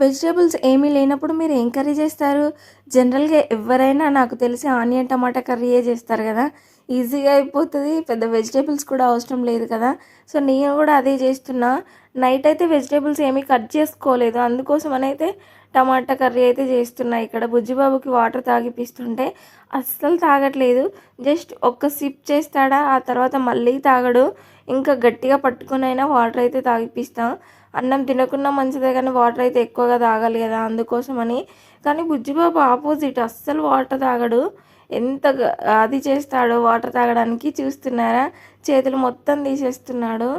Vegetables ఏమీ లేనప్పుడు మీరు ఏం కర్రీ చేస్తారు? జనరల్‌గా ఎవ్వరైనా నాకు తెలిసి ఆనియన్ టమాటా కర్రీయే చేస్తారు గదా! ఈజీగా అయిపోతది. పెద్ద వెజిటబుల్స్ కూడా అవసరం లేదు కదా! సో, నేను గూడా అదే చేస్తున్నా. నైట్ అయితే వెజిటబుల్స్ ఏమీ కట్ చేసుకోలేదు. అందుకోసమనైతే టమాటా కర్రీ అయితే చేస్తున్నా. ఇక్కడ బుజ్జిబాబుకి వాటర్ తాగిపిస్తుంటే అస్సలు తాగట్లేదు. జస్ట్ ఒక్క సిప్ చేస్తాడా, ఆ తర్వాత మళ్ళీ తాగడు. ఇంకా గట్టిగా పట్టుకొనైనా వాటర్ అయితే తాగిపిస్తా. అన్నం తినకున్నా మంచిదే కానీ వాటర్ అయితే ఎక్కువగా తాగాలి కదా, అందుకోసమని. కానీ బుజ్జిబాబు ఆపోజిట్, అస్సలు వాటర్ తాగడు. ఎంత అది చేస్తాడో వాటర్ తాగడానికి, చూస్తున్నారా? చేతులు మొత్తం తీసేస్తున్నాడు.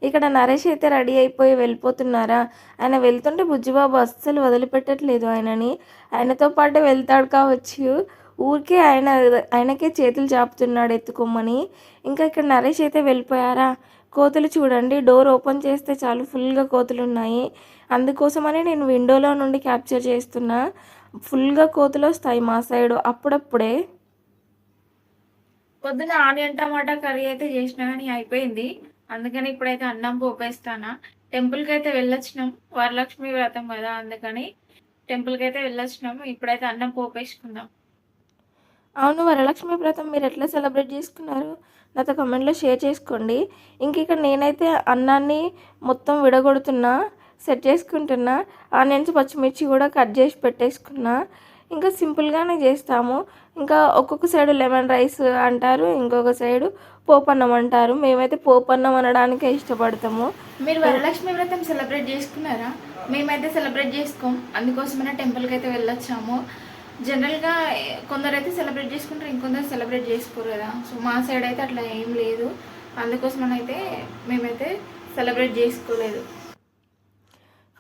ఇక్కడ నరేష్ అయితే రెడీ అయిపోయి వెళ్ళిపోతున్నారా. ఆయన వెళ్తుంటే బుజ్జిబాబు అస్సలు వదిలిపెట్టట్లేదు ఆయనని. ఆయనతో పాటే వెళ్తాడు కావచ్చు. ఊరికే ఆయనకే చేతులు చాపుతున్నాడు ఎత్తుకోమని. ఇంకా ఇక్కడ నరేష్ అయితే వెళ్ళిపోయారా. కోతులు చూడండి, డోర్ ఓపెన్ చేస్తే చాలు ఫుల్గా కోతులు ఉన్నాయి. అందుకోసమని నేను విండోలో నుండి క్యాప్చర్ చేస్తున్నా. ఫుల్గా కోతులు వస్తాయి మా సైడు అప్పుడప్పుడే. పొద్దున ఆనియన్ టమాటా కర్రీ అయితే చేసినా కానీ అయిపోయింది. అందుకని ఇప్పుడైతే అన్నం పోపేస్తానా. టెంపుల్కి అయితే వెళ్ళొచ్చినాం, వరలక్ష్మి వ్రతం కదా, అందుకని టెంపుల్కి అయితే వెళ్ళొచ్చినాము. ఇప్పుడైతే అన్నం పోపేసుకుందాం. అవును, వరలక్ష్మి వ్రతం మీరు ఎట్లా సెలబ్రేట్ చేసుకున్నారు? నాతో కమెంట్లో షేర్ చేసుకోండి. ఇంక ఇక్కడ నేనైతే అన్నాన్ని మొత్తం విడగొడుతున్నా, సెట్ చేసుకుంటున్నా. ఆనియన్స్ పచ్చిమిర్చి కూడా కట్ చేసి పెట్టేసుకున్నా. ఇంకా సింపుల్గానే చేస్తాము. ఇంకా ఒక్కొక్క సైడు లెమన్ రైస్ అంటారు, ఇంకొక సైడు పోపన్నం అంటారు. మేమైతే పోపన్నం అనడానికే ఇష్టపడతాము. మీరు వరలక్ష్మి వ్రతం సెలబ్రేట్ చేసుకున్నారా? మేమైతే సెలబ్రేట్ చేసుకోం, అందుకోసమైనా టెంపుల్కి అయితే వెళ్ళొచ్చాము. జనరల్గా కొందరైతే సెలబ్రేట్ చేసుకుంటారు, ఇంకొందరు సెలబ్రేట్ చేసుకోరు కదా. సో మా సైడ్ అయితే అట్లా ఏం లేదు, అందుకోసమనైతే మేమైతే సెలబ్రేట్ చేసుకోలేదు.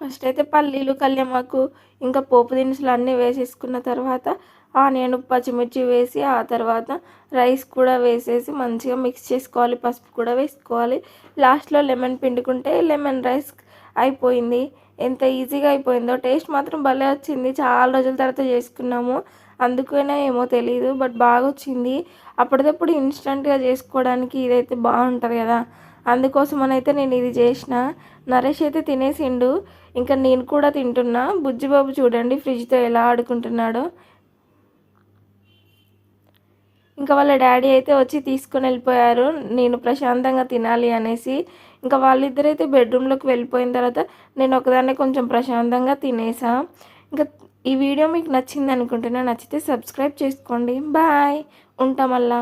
ఫస్ట్ అయితే పల్లీలు, కళ్యామాకు, ఇంకా పోపు దినుసులు అన్నీ వేసేసుకున్న తర్వాత ఆనియన్, పచ్చిమిర్చి వేసి ఆ తర్వాత రైస్ కూడా వేసేసి మంచిగా మిక్స్ చేసుకోవాలి. పసుపు కూడా వేసుకోవాలి. లాస్ట్లో లెమన్ పిండుకుంటే లెమన్ రైస్ అయిపోయింది. ఎంత ఈజీగా అయిపోయిందో. టేస్ట్ మాత్రం భలే వచ్చింది. చాలా రోజుల తర్వాత చేసుకున్నాము, అందుకనే ఏమో తెలీదు, బట్ బాగా వచ్చింది. అప్పటికప్పుడు ఇన్స్టెంట్గా చేసుకోవడానికి ఇదైతే బాగుంటుంది కదా, అందుకోసమనైతే నేను ఇది చేసిన. నరేష్ అయితే తినేసిండు, ఇంకా నేను కూడా తింటున్నా. బుజ్జిబాబు చూడండి ఫ్రిడ్జ్తో ఎలా ఆడుకుంటున్నాడో. ఇంకా వాళ్ళ డాడీ అయితే వచ్చి తీసుకొని వెళ్ళిపోయారు, నేను ప్రశాంతంగా తినాలి అనేసి. ఇంకా వాళ్ళిద్దరైతే బెడ్రూమ్లోకి వెళ్ళిపోయిన తర్వాత నేను ఒకదాన్నే కొంచెం ప్రశాంతంగా తినేసా. ఇంకా ఈ వీడియో మీకు నచ్చింది అనుకుంటున్నా. నచ్చితే సబ్స్క్రైబ్ చేసుకోండి. బాయ్, ఉంటా మళ్ళా.